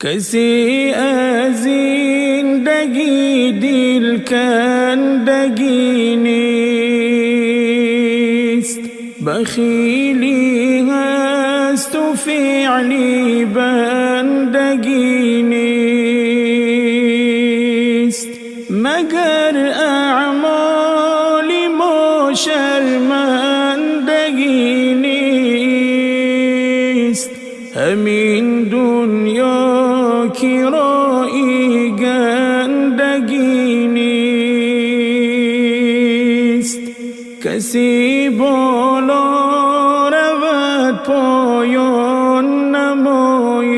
کسی از این دگی دل کندگی نیست، بخیلی هست و فعلی بندگی نیست، مگر اعمال ما شرمندگی نیست. همین دنیا کرایی گندگی نیست، کسی بالا رود پایان نماییم،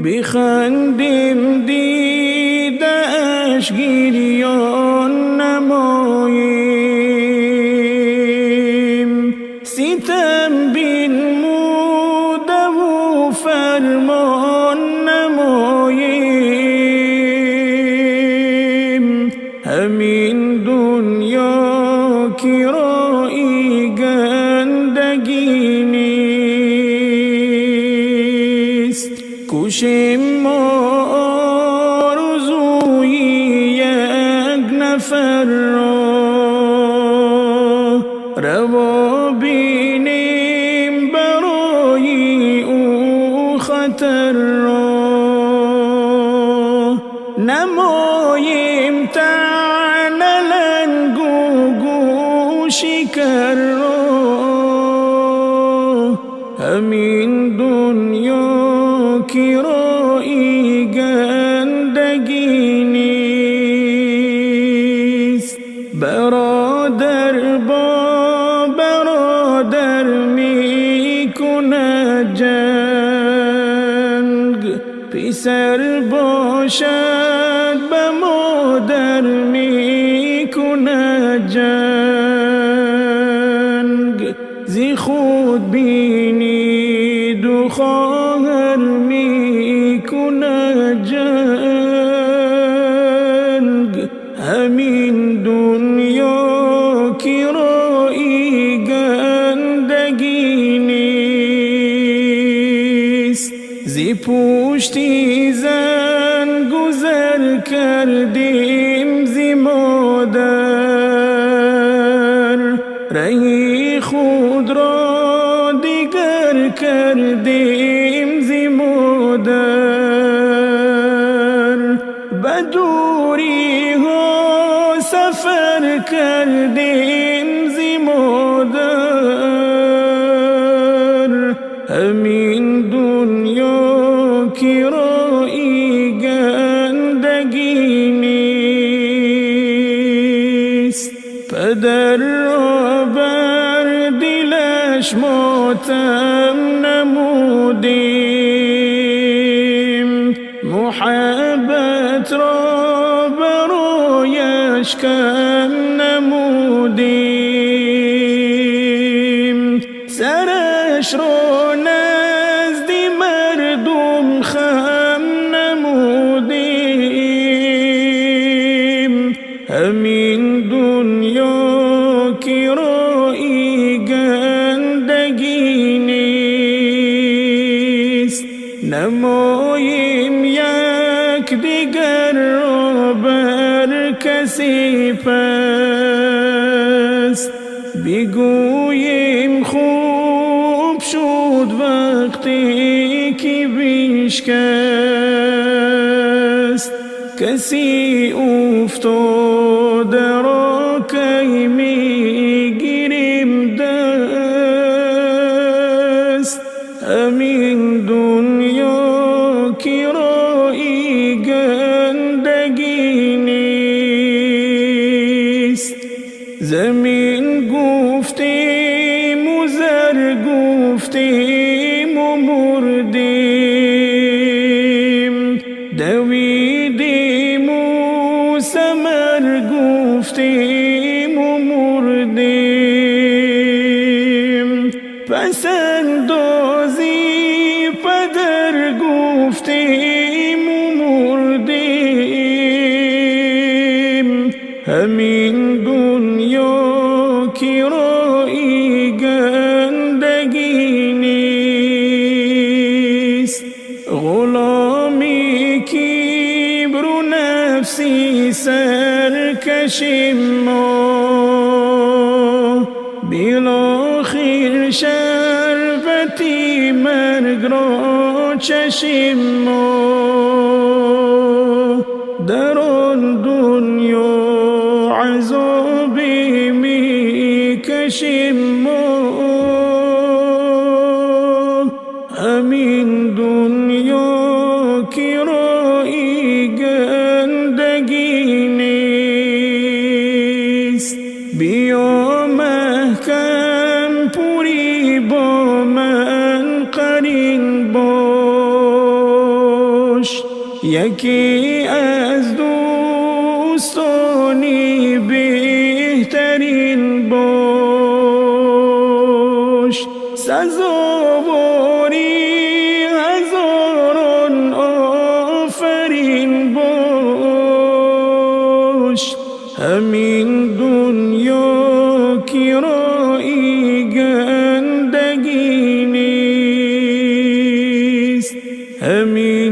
بخندیم دیدش گریان نماییم، ستم بنموده و فرمان نماییم. همین دنیا کرایی گندگی نیست، کشیم ما آرزوی یک نفر را، روا بینیم برای او خطر را، نماییم طعن لنگ و گوشکر را. همین دنیا کرایی گندگی نیست، برادر با برادر می کند جنگ، پسر باشد به مادر می کند جنگ، زی خود بینید و خواهر می کند جنگ. همین دنیا کرایی گندگی نیست، زی پشتی زن گذر کردیم زی مادر، رهی خود را دیگر کردیم زی مادر، به دوری ها سفر کردیم زی مادر. همین دنیا کرایی گندگی نیست، پدر را بر دلش ماتم نمودیم، محبت را برایش کم نمودیم، سرش را نزد مردم خم نمودیم. همین دنیا کرایی گندگی نیست، نماییم یک دیگر را بر کسی پست، بگوییم خوب شد وقتی که بشکست، کسی افتاده را کی میگیریم دست. همین دنیا کرایی گندگی نیست، زمین گفتیم و زر گفتیم و مردیم، دویدیم و ثمر گفتیم و مردیم، پس اندازی پدر گفتیم و مردیم. همین دنیا کرایی گندگی نیست. سرکشیم ما، بالاخره شربتی مرگ را چشیم ما. در آن دنیا عذابی می کشیم ما، همین دنیا که رایی گندگی نیست. بیا محکم پوری با من قرین باش، یکی از دوستانی بهترین باش. سزاواری هزاران آفرین باش، همین دنیا که رایی گندگی نیست. همین